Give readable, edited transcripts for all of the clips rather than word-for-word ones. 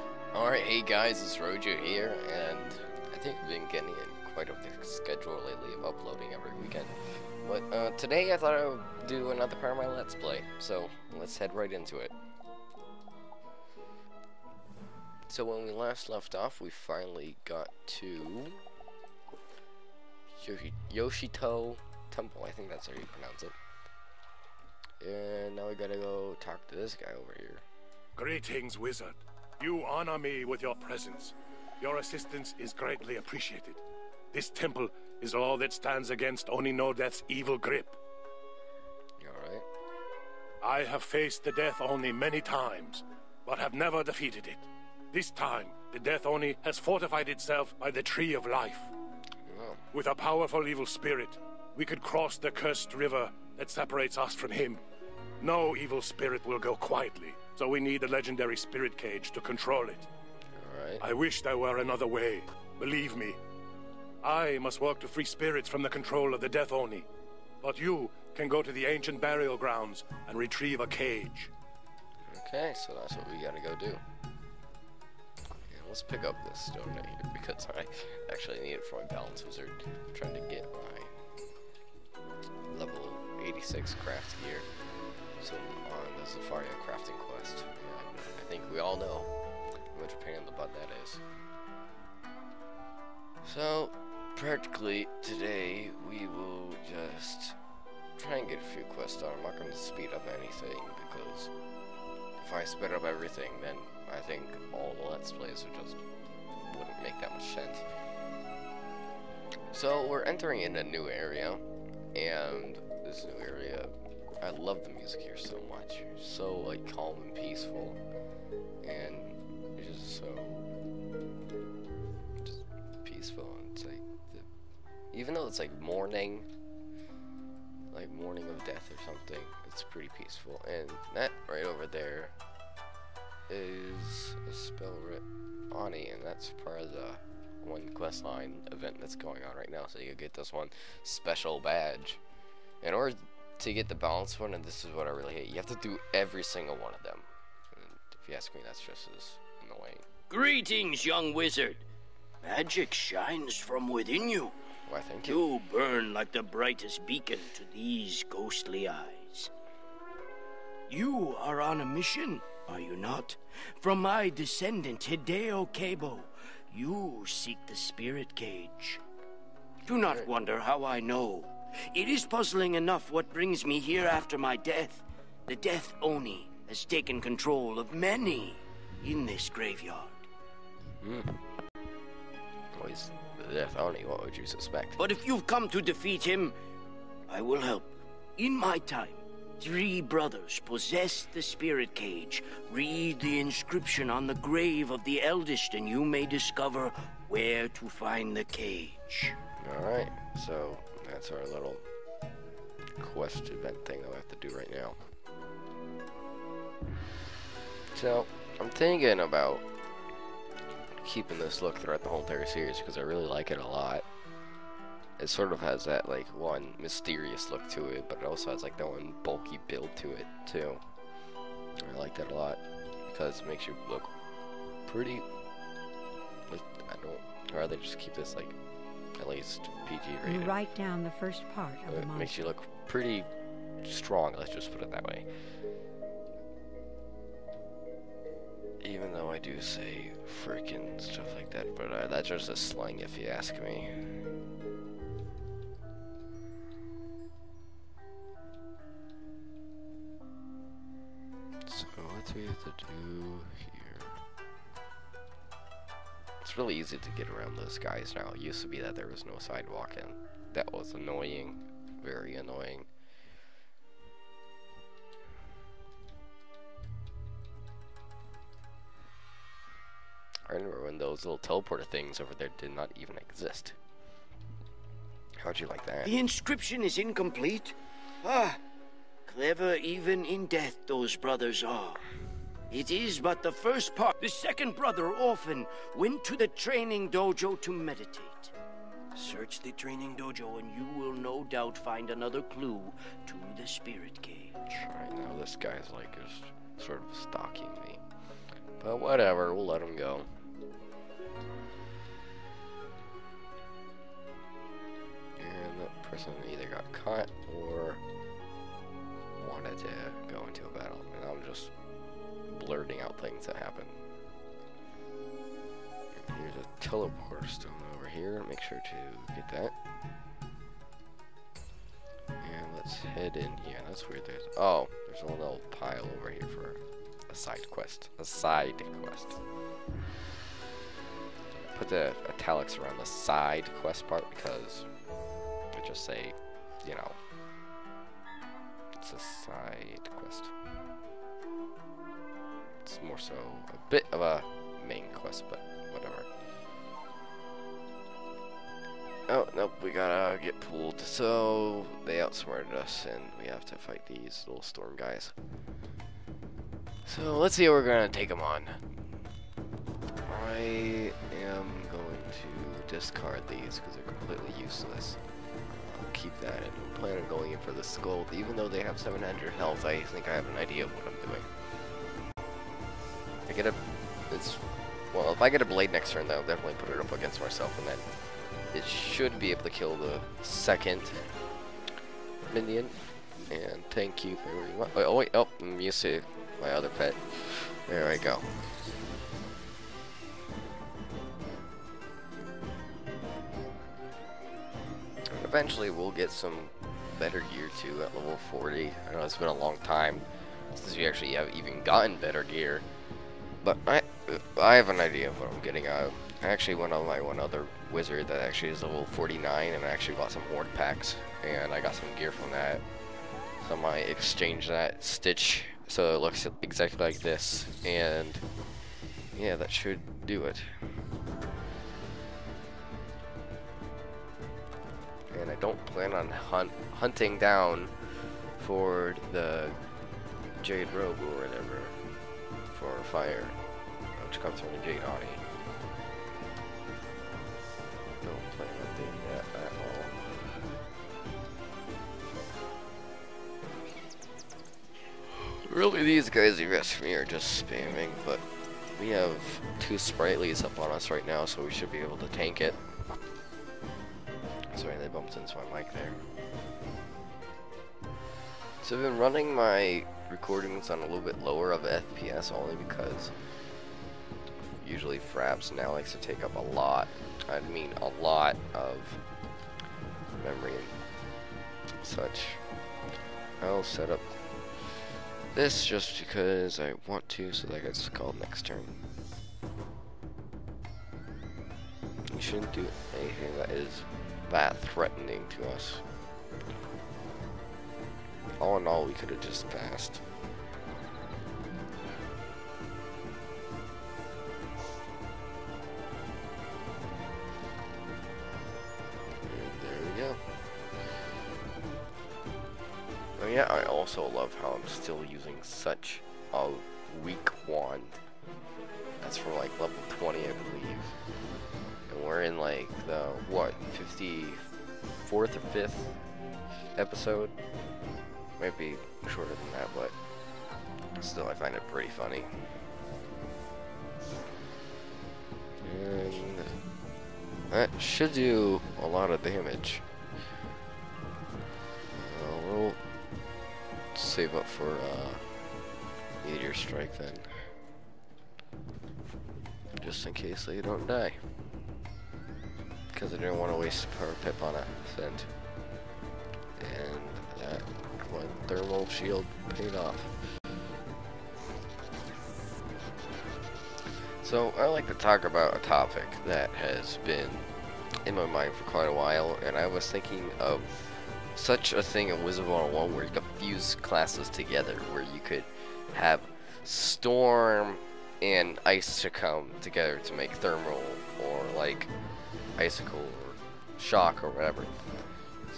Alright, hey guys, it's Rojo here, and I think we've been getting in quite a schedule lately of uploading every weekend. But today I thought I would do another part of my Let's Play, so let's head right into it. So when we last left off, we finally got to Yoshito Temple, I think that's how you pronounce it. And now we gotta go talk to this guy over here. Greetings, wizard. You honor me with your presence. Your assistance is greatly appreciated. This temple is all that stands against Oni no Death's evil grip. Alright. I have faced the Death Oni many times, but have never defeated it. This time, the Death Oni has fortified itself by the Tree of Life. Oh. With a powerful evil spirit, we could cross the cursed river that separates us from him. No evil spirit will go quietly, so we need a legendary spirit cage to control it. Alright. I wish there were another way. Believe me. I must work to free spirits from the control of the Death Oni. But you can go to the ancient burial grounds and retrieve a cage. Okay, so that's what we gotta go do. Yeah, let's pick up this stone right here, because I actually need it for my balance wizard. I'm trying to get my level 86 craft gear. So on the Zafaria crafting quest. Yeah, I think we all know how much a pain in the butt that is. So practically today we will just try and get a few quests done. I'm not going to speed up anything, because if I speed up everything, then I think all the Let's Plays are just wouldn't make that much sense. So we're entering in a new area, and this new area, I love the music here so much. It's so like calm and peaceful, and it's just so peaceful. And it's like even though it's like morning of death or something, it's pretty peaceful. And that right over there is a spell writ Ani, and that's part of the one questline event that's going on right now. So you get this one special badge in order to get the balanced one, and this is what I really hate. You have to do every single one of them. And if you ask me, that's just as annoying. Greetings, young wizard. Magic shines from within you. Why, thank you. You burn like the brightest beacon to these ghostly eyes. You are on a mission, are you not? From my descendant, Hideo Kabo, you seek the spirit cage. Do not wonder how I know. It is puzzling enough what brings me here after my death. The Death Oni has taken control of many in this graveyard. Well, he's the Death Oni, what would you suspect? But if you've come to defeat him, I will help. In my time, 3 brothers possess the spirit cage. Read the inscription on the grave of the eldest, and you may discover where to find the cage. Alright, so that's our little quest event thing that we have to do right now. So, I'm thinking about keeping this look throughout the whole entire series, because I really like it a lot. It sort of has that like one mysterious look to it, but it also has like that one bulky build to it too. I like that a lot, because it makes you look pretty, I'd rather just keep this like at least PG rated. You write down the first part of the It monster. makes you look pretty strong, let's just put it that way. Even though I do say frickin' stuff like that, but that's just a slang if you ask me. So what do we have to do here? It's really easy to get around those guys now. It used to be that there was no sidewalk, and that was annoying. Very annoying. I remember when those little teleporter things over there did not even exist. How'd you like that? The inscription is incomplete. Ah, clever even in death those brothers are. It is but the first part. The second brother often went to the training dojo to meditate. Search the training dojo and you will no doubt find another clue to the spirit cage. Alright, now this guy's like is sort of stalking me. But whatever, we'll let him go. And that person either got caught or wanted to go into a battle. And I'm just blurting out things that happen. And here's a teleporter stone over here. Make sure to get that. And let's head in. Yeah, that's weird. There's a little pile over here for a side quest. A side quest. Put the italics around the side quest part because I just say, you know, it's a side quest. It's more so a bit of a main quest, but whatever. Oh, nope, we gotta get pulled. So, they outsmarted us, and we have to fight these little storm guys. So, let's see how we're gonna take them on. I am going to discard these, because they're completely useless. I'll keep that, and I'm planning on going in for the skull. Even though they have 700 health, I think I have an idea of what I'm doing. Well, if I get a blade next turn, then I'll definitely put it up against myself, and then it should be able to kill the second minion. And thank you very much. Oh wait, I'm used to my other pet. There I go. And eventually we'll get some better gear too at level 40. I know it's been a long time since we actually have even gotten better gear. But I have an idea of what I'm getting out. I actually went on my one other wizard that actually is level 49, and I actually bought some horde packs, and I got some gear from that. So I might exchange that stitch so it looks exactly like this, and yeah, that should do it. And I don't plan on hunting down for the Jade Robe or whatever for fire, which comes from the Jade Ani. Don't plan on doing that at all. Really, these guys the rest of me are just spamming, but we have 2 sprightlies up on us right now, so we should be able to tank it. Sorry, they bumped into my mic there. So I've been running my recordings on a little bit lower of FPS only because usually Fraps now likes to take up a lot, I mean a lot of memory and such. I'll set up this just because I want to so that gets called next turn. You shouldn't do anything that is that threatening to us. All in all, we could have just passed. And there we go. Oh yeah, I also love how I'm still using such a weak wand. That's from like level 20, I believe. And we're in like the, what, 54th or 5th episode? Might be shorter than that, but still I find it pretty funny. And that should do a lot of damage. We'll save up for Meteor Strike then. Just in case they don't die. Because I didn't want to waste a power pip on a Ascent. And that one thermal shield paid off. So I like to talk about a topic that has been in my mind for quite a while, and I was thinking of such a thing in wizard101 where you could fuse classes together, where you could have Storm and Ice to come together to make Thermal, or like Icicle or Shock or whatever.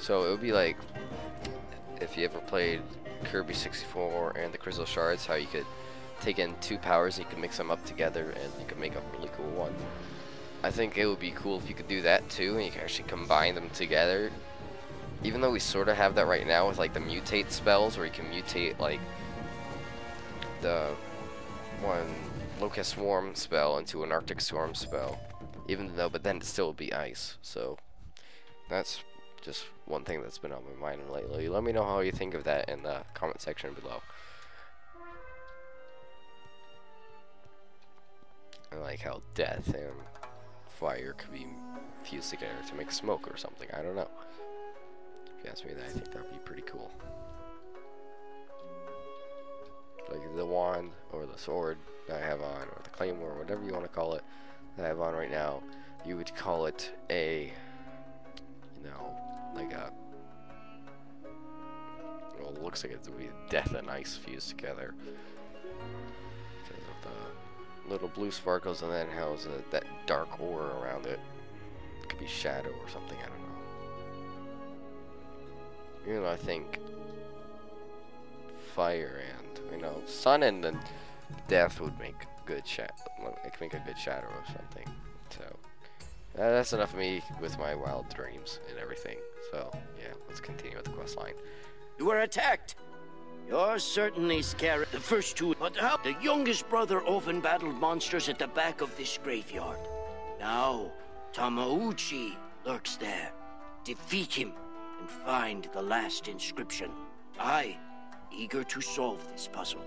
So it would be like if you ever played Kirby 64 and the Crystal Shards, how you could take in 2 powers and you could mix them up together and you could make a really cool one. I think it would be cool if you could do that too, and you can actually combine them together. Even though we sort of have that right now with like the mutate spells, where you can mutate like the one Locust Swarm spell into an Arctic Storm spell. Even though, but then it still would be ice. So that's just one thing that's been on my mind lately. Let me know how you think of that in the comment section below. I like how death and fire could be fused together to make smoke or something. I don't know. If you ask me that, I think that would be pretty cool. Like the wand or the sword that I have on, or the claymore, whatever you want to call it, that I have on right now, you would call it a, you know, like a, well, it looks like it's be death and ice fused together because of the little blue sparkles, and then has that dark aura around it. It could be shadow or something, I don't know. You know, I think fire and, you know, sun and then death would make good shadow. It could make a good shadow or something. So that's enough of me with my wild dreams and everything. So yeah, let's continue with the quest line. You were attacked. You're certainly scary. The first two, but how? The youngest brother often battled monsters at the back of this graveyard. Now, Tamuchi lurks there. Defeat him and find the last inscription. I, eager to solve this puzzle.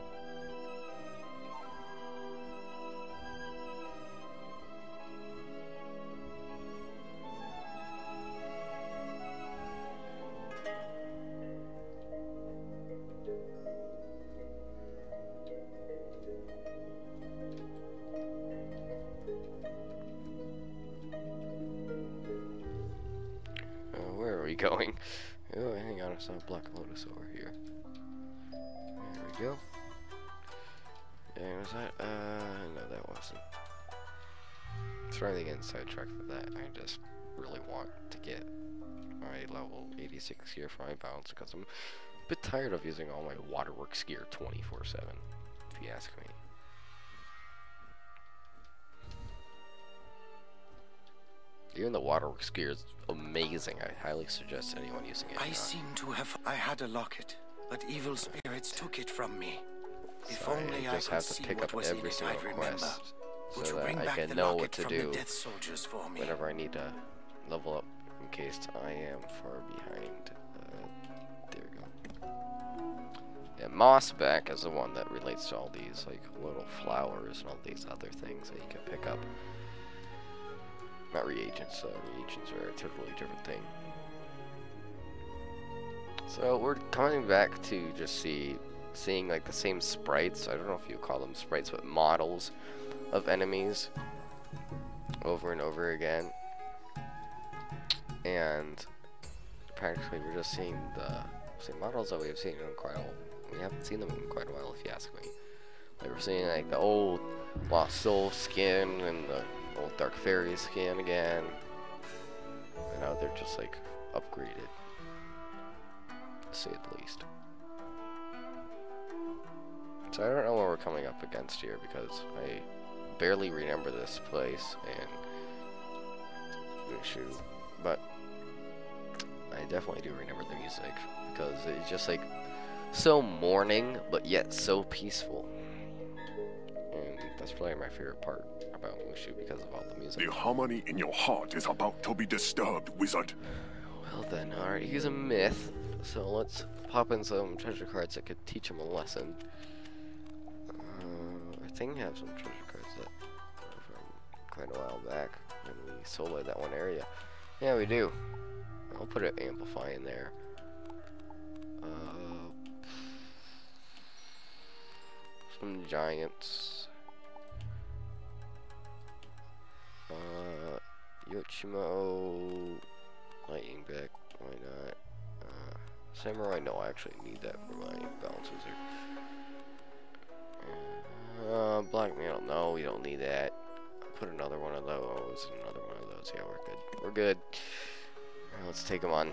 Where are we going? Oh, hang on, I saw a black lotus over here. There we go. And was that, no, that wasn't. Trying to get sidetracked with that. I just really want to get my level 86 gear for my bounce because I'm a bit tired of using all my waterworks gear 24/7, if you ask me. Even the waterworks gear is amazing. I highly suggest anyone using it. I seem to have... I had a locket, but evil spirits took it from me. If So only I I just could have to see pick what up was in every it, single I'd remember. quest Would so you bring that I back can the know what locket to from do the death soldiers for me? whenever I need to level up in case I am far behind. There we go. Yeah, Mossback is the one that relates to all these like little flowers and all these other things that you can pick up. Not reagents, reagents are a totally different thing. So we're coming back to just seeing like the same sprites. I don't know if you call them sprites, but models of enemies over and over again. And practically we're just seeing the same models that we have seen in quite a while. We haven't seen them in quite a while, if you ask me. Like we're seeing like the old Lost Soul skin and the old Dark Fairy skin again. And now they're just like upgraded, to say the least. So I don't know what we're coming up against here because I barely remember this place and Mooshu, but I definitely do remember the music because it's just like so mourning but yet so peaceful, and that's probably my favorite part about Mooshu because of all the music. The harmony in your heart is about to be disturbed, wizard. Well then, alright, he's a myth, so let's pop in some treasure cards that could teach him a lesson. I think I have some treasure cards that from quite a while back when we soloed that one area. Yeah, we do. I'll put an amplify in there. Some giants. Yoshimo. Lightning back. Why not? Samurai. No, I actually need that for my balance wizard. Black Metal. No, we don't need that. I'll put another one of those. And another one of those. Yeah, we're good. We're good. Let's take them on.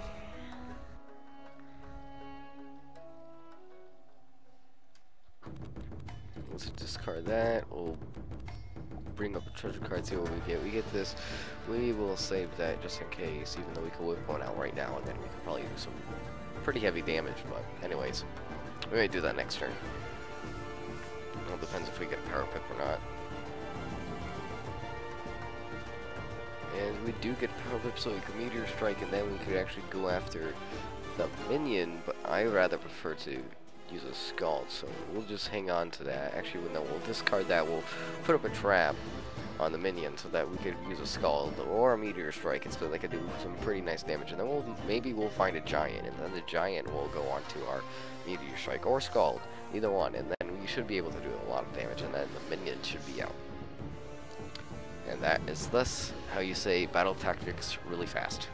Let's discard that. We'll bring up a treasure card, see what we get. We get this. We will save that just in case, even though we could whip one out right now, and then we could probably do some pretty heavy damage. But anyways, we may do that next turn. It all depends if we get a power pip or not. And we do get Power Whip, so we can Meteor Strike, and then we could actually go after the minion, but I rather prefer to use a Scald, so we'll just hang on to that. Actually, no, we'll discard that. We'll put up a trap on the minion so that we could use a Scald or a Meteor Strike, and so they could do some pretty nice damage. And then maybe we'll find a Giant, and then the Giant will go on to our Meteor Strike or Scald, either one, and then we should be able to do a lot of damage, and then the minion should be out. And that is thus how you say battle tactics really fast.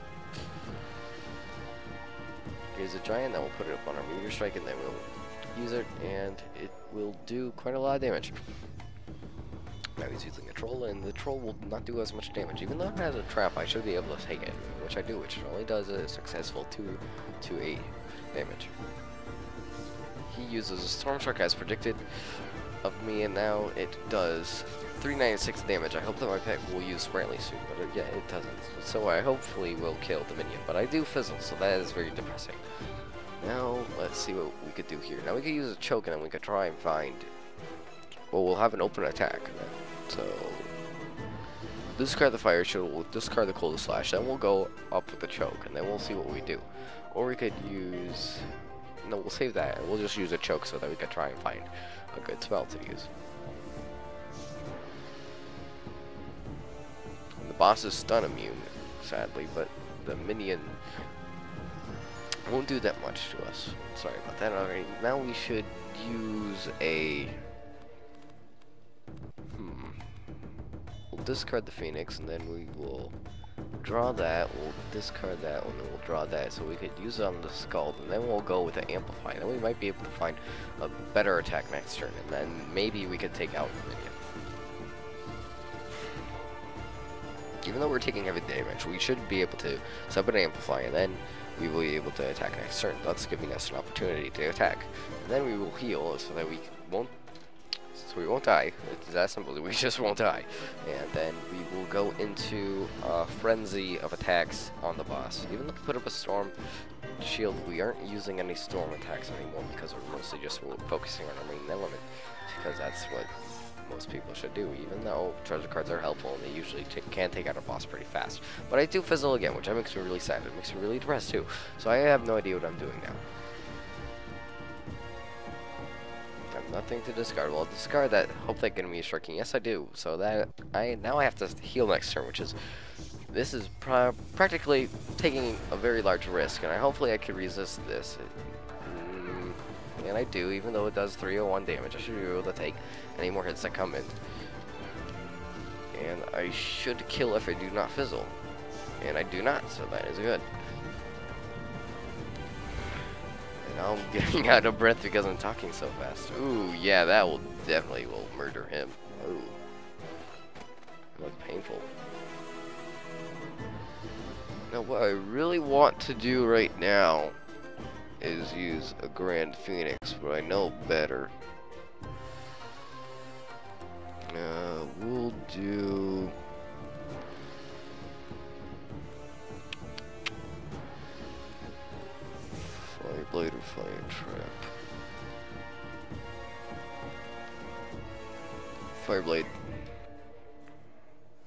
Here's a Giant, then we'll put it up on our Meteor Strike, and then we'll use it, and it will do quite a lot of damage. Now he's using a Troll, and the Troll will not do as much damage. Even though it has a trap, I should be able to take it, which I do, which only does a successful 2 to 8 damage. He uses a Storm Shark as predicted of me, and now it does 396 damage. I hope that my pet will use Brantley soon, but yeah, it doesn't. So I hopefully will kill the minion, but I do fizzle, so that is very depressing. Now, let's see what we could do here. Now we could use a choke, and then we could try and find... Well, we'll have an open attack. So, discard the Fire Shield, we'll discard the Cold Slash, then we'll go up with the choke, and then we'll see what we do. Or we could use... No, we'll save that, and we'll just use a choke so that we can try and find a good spell to use. And the boss is stun immune, sadly, but the minion won't do that much to us. Sorry about that. Alright, now we should use a... We'll discard the Phoenix, and then we will draw that, we'll discard that one, and we'll draw that, so we could use it on the Scald, and then we'll go with the Amplify, and then we might be able to find a better attack next turn, and then maybe we could take out the minion. Even though we're taking heavy damage, we should be able to sub an Amplify, and then we will be able to attack next turn, thus giving us an opportunity to attack. And then we will heal, so that we won't die. It's that simple. We just won't die. And then we will go into a frenzy of attacks on the boss. Even though we put up a Storm Shield, we aren't using any Storm attacks anymore because we're mostly just focusing on our main element. Because that's what most people should do, even though treasure cards are helpful and they usually can take out a boss pretty fast. But I do fizzle again, which makes me really sad. It makes me really depressed too. So I have no idea what I'm doing now. Nothing to discard. Well, I'll discard that. Hope that enemy is shrinking. Yes, I do. So that now I have to heal next turn, which is this is practically taking a very large risk, and hopefully I can resist this. And I do, even though it does 301 damage. I should be able to take any more hits that come in, and I should kill if I do not fizzle, and I do not. So that is good. I'm getting out of breath because I'm talking so fast. Ooh, yeah, that will definitely murder him. Ooh. That's painful. Now, what I really want to do right now is use a Grand Phoenix, but I know better. We'll do... Blade or Fire Trap. Fireblade.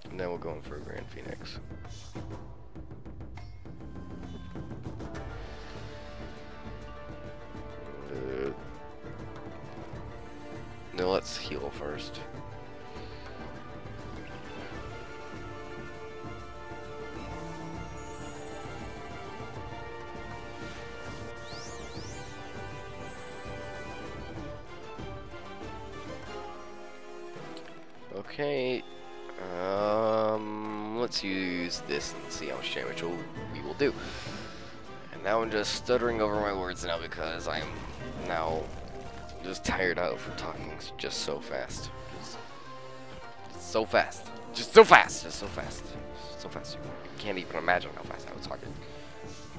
And then we'll go in for a Grand Phoenix. No, let's heal first. Okay, let's use this and see how much damage we will do. And now I'm just stuttering over my words now because I'm now just tired out for talking just so fast. Just so fast. Just so fast. Just so fast. So fast. You can't even imagine how fast I was talking.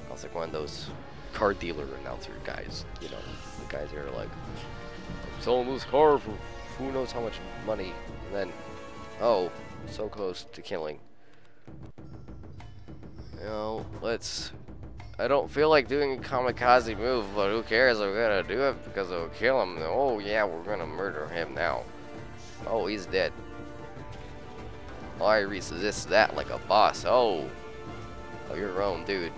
I was like one of those car dealer announcer guys, you know, the guys that are like, I'm selling this car for who knows how much money, and then, oh, so close to killing. You know, I don't feel like doing a kamikaze move, but who cares, I'm gonna do it because it'll kill him. Oh yeah, we're gonna murder him now. Oh, he's dead. I resist that like a boss. Oh, you're owned, dude.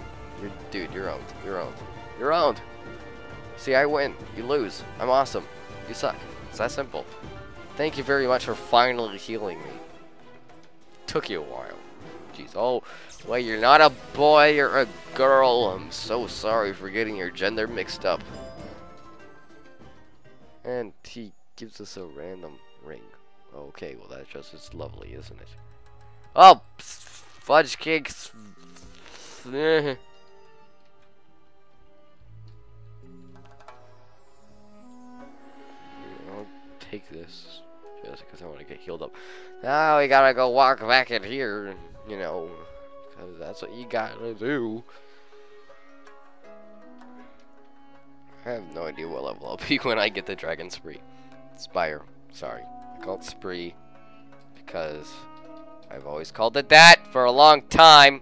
You're owned. You're owned. You're owned. See, I win. You lose. I'm awesome. You suck. It's that simple. Thank you very much for finally healing me. Took you a while. Jeez. Oh, well, you're not a boy. You're a girl. I'm so sorry for getting your gender mixed up. And he gives us a random ring. Okay, well, that's just as lovely, isn't it? Oh, fudge cakes. I'll take this just because I want to get healed up. Now we gotta go walk back in here, you know, because that's what you gotta do. I have no idea what level I'll be when I get the Dragon Spree. Spire. Sorry. I call it Spree because I've always called it that for a long time.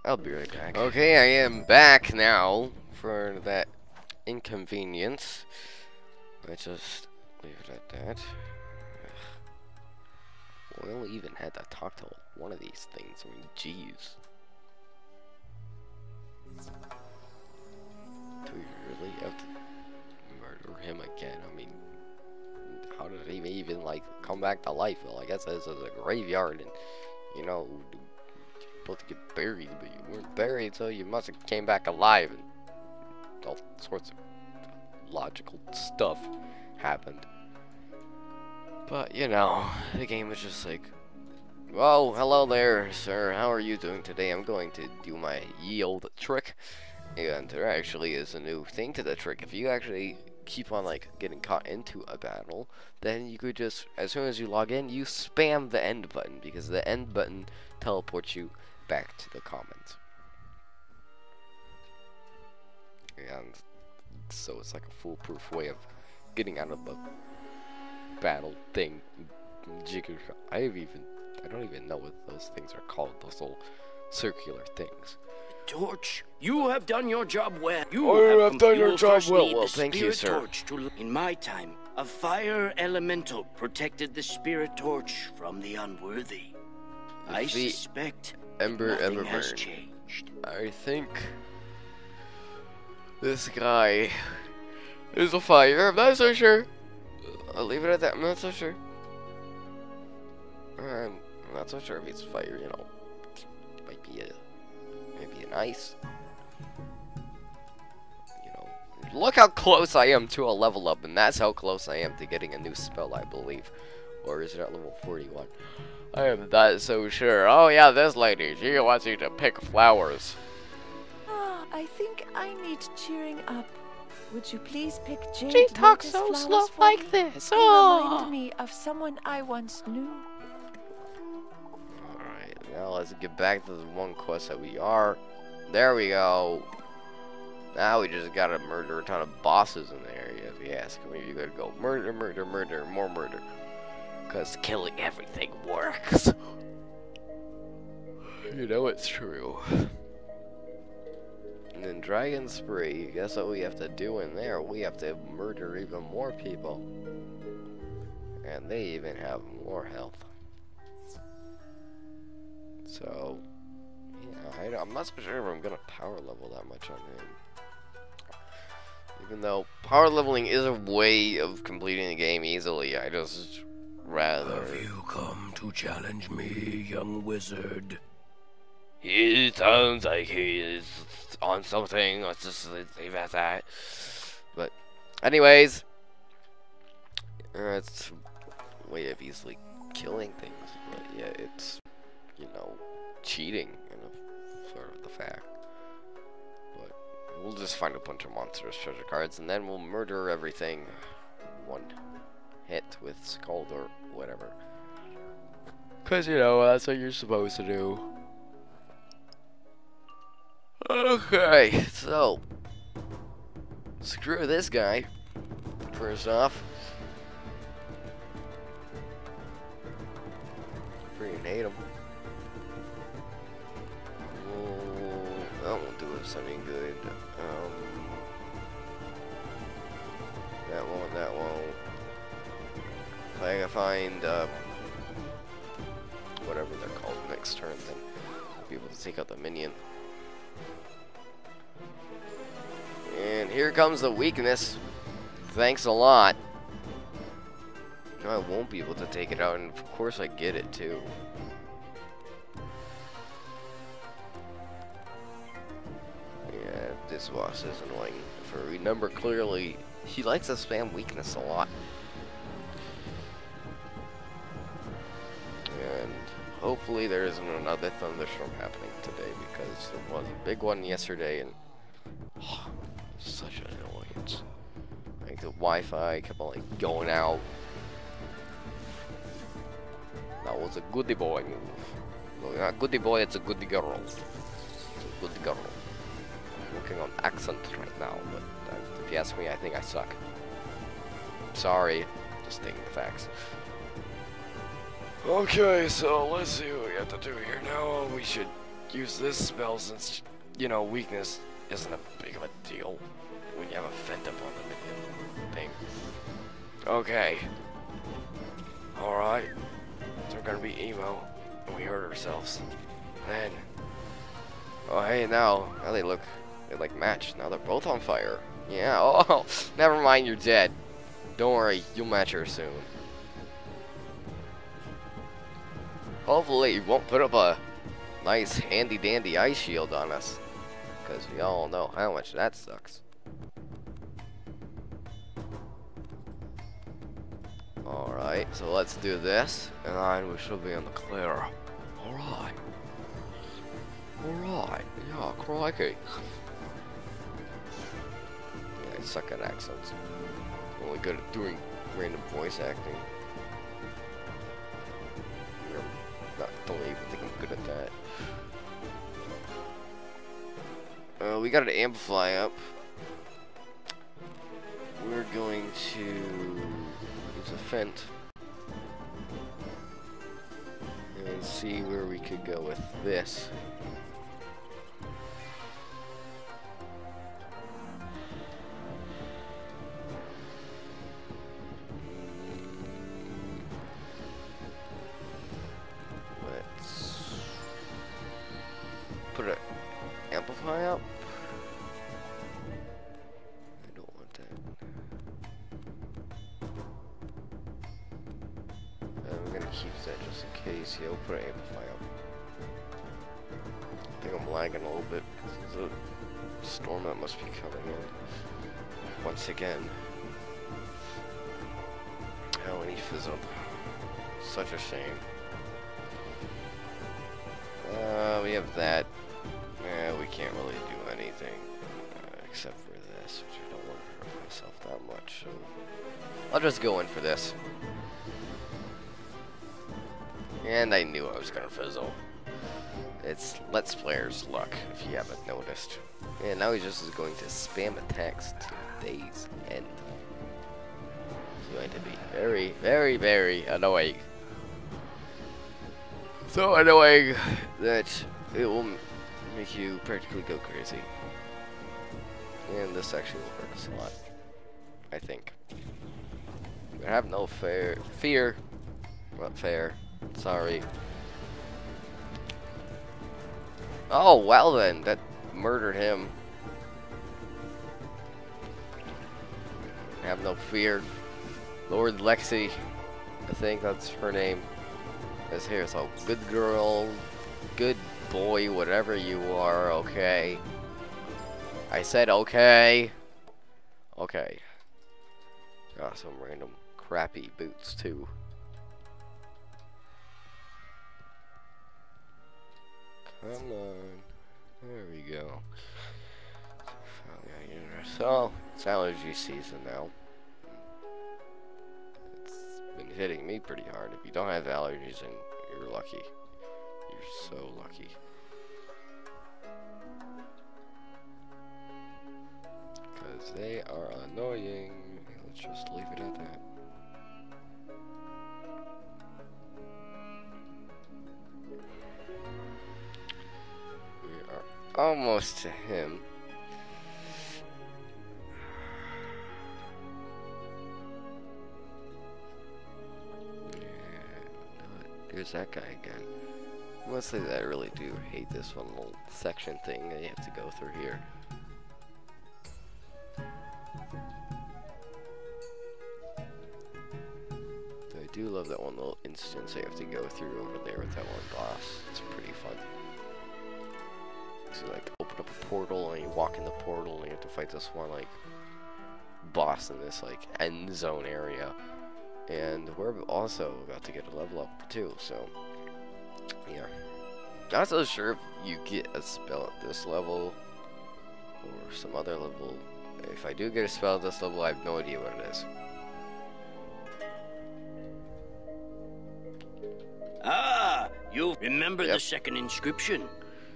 I'll be right back. Okay, I am back now for that inconvenience. Let's just leave it at that. Ugh. We only even had to talk to one of these things. I mean, jeez. Do we really have to murder him again? I mean, how did he even like come back to life? Well, I guess this is a graveyard, and you know, you're supposed to get buried, but you weren't buried, so you must have came back alive, and all sorts of logical stuff happened. But you know, the game was just like, "Whoa, hello there, sir. How are you doing today? I'm going to do my yield trick." And there actually is a new thing to the trick. If you actually keep on like getting caught into a battle, then you could just, as soon as you log in, you spam the end button, because the end button teleports you back to the commons. And so it's like a foolproof way of getting out of the battle thing. I don't even know what those things are called, those little circular things. Torch, you have done your job well. You have done your job well. Well, thank you, sir. In my time, a fire elemental protected the spirit torch from the unworthy. I suspect Ember nothing has changed. I think this guy is a fire. I'm not so sure. I'll leave it at that. I'm not so sure. I'm not so sure if he's fire. You know, might be an ice. You know, look how close I am to a level up, and that's how close I am to getting a new spell, I believe. Or is it at level 41? I am not so sure. Oh yeah, this lady, she wants you to pick flowers. Ah, I think I need cheering up. Would you please pick Jade? She talks so flowers slow for like me? this. They Oh. remind me of someone I once knew. Alright, now let's get back to the one quest that we are. There we go. Now we just gotta murder a ton of bosses in the area, if you ask me. You gotta go murder, murder, murder, more murder. Because killing everything works. You know it's true. And then Dragon Spree, guess what we have to do in there? We have to murder even more people. And they even have more health. So, yeah, I'm not so sure if I'm gonna power level that much on him. Even though power leveling is a way of completing the game easily, I just rather... Have you come to challenge me, young wizard? He sounds like he is on something. Let's just leave it at that. But, anyways, it's a way of easily killing things. But yeah, it's, you know, cheating in a sort of the fact. But we'll just find a bunch of monstrous treasure cards, and then we'll murder everything one hit with Scald or whatever. Cause you know that's what you're supposed to do. Okay, so screw this guy. First off, freaking hate him. That won't do us any good. That won't. if I can find whatever they're called next turn, then I'll be able to take out the minion. And here comes the weakness. Thanks a lot. No, I won't be able to take it out, and of course I get it too. Yeah, this boss is annoying. If I remember clearly, he likes to spam weakness a lot. And hopefully there isn't another thunderstorm happening today, because there was a big one yesterday, and such an annoyance. Like the Wi-Fi kept on like going out. That was a goody boy move. No, not goody boy, it's a goody girl. It's a goody girl. I'm working on accent right now, but if you ask me, I think I suck. Sorry, just stating the facts. Okay, so let's see what we have to do here now. We should use this spell since, you know, weakness isn't a big of a deal when you have a fent up on the minion thing. Okay. Alright. So we're gonna be emo, and we hurt ourselves. Then, oh hey, now they like match. Now they're both on fire. Yeah, oh, never mind, you're dead. Don't worry, you'll match her soon. Hopefully, you won't put up a nice handy dandy ice shield on us, because we all know how much that sucks. Alright, so let's do this, and then we should be in the clear. Alright. Alright, yeah, crikey. Yeah, I suck at accents. I'm only good at doing random voice acting. Don't even think I'm good at that. We got an amplify up. We're going to use a fent and see where we could go with this. Let's put an amplify up. I don't want that. I'm gonna keep that just in case. Yeah, we'll put an amplify up. I think I'm lagging a little bit because there's a storm that must be coming in once again. Oh, and he fizzled. Such a shame. We have that. We can't really do anything except for this, which I don't want to hurt myself that much. So I'll just go in for this. And I knew I was gonna fizzle. It's Let's Player's luck, if you haven't noticed. And now he just is going to spam attacks to day's end. It's going to be very, very, very annoying. So annoying that it will make you practically go crazy. And this actually will hurt us a lot, I think. I have no fear. Not fair. Sorry. Oh, well then, that murdered him. I have no fear. Lord Lexi, I think that's her name, is here. So, good girl, good boy, whatever you are, okay. I said okay. Okay. Got some random crappy boots too. Come on. There we go. So, it's allergy season now. It's been hitting me pretty hard. If you don't have allergies, then you're lucky. You're so lucky. Because they are annoying. Let's just leave it at that. Almost to him. There's that guy again. Mostly that I really do hate this one little section thing that you have to go through here. Though I do love that one little instance I have to go through over there with that one boss. It's pretty fun. So like open up a portal and you walk in the portal and you have to fight this one like boss in this like end zone area. And we're also about to get a level up too, so yeah. Not so sure if you get a spell at this level or some other level. If I do get a spell at this level, I have no idea what it is. Ah, you remember the second inscription.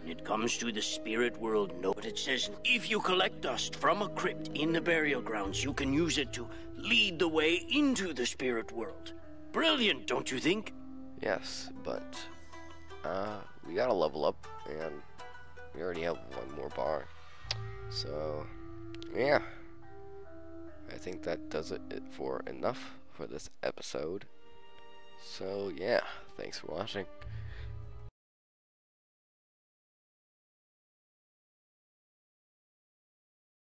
When it comes to the spirit world, know what it says. If you collect dust from a crypt in the burial grounds, you can use it to lead the way into the spirit world. Brilliant, don't you think? Yes, but we gotta level up, and we already have one more bar. So, yeah. I think that does it for enough for this episode. So, yeah, thanks for watching.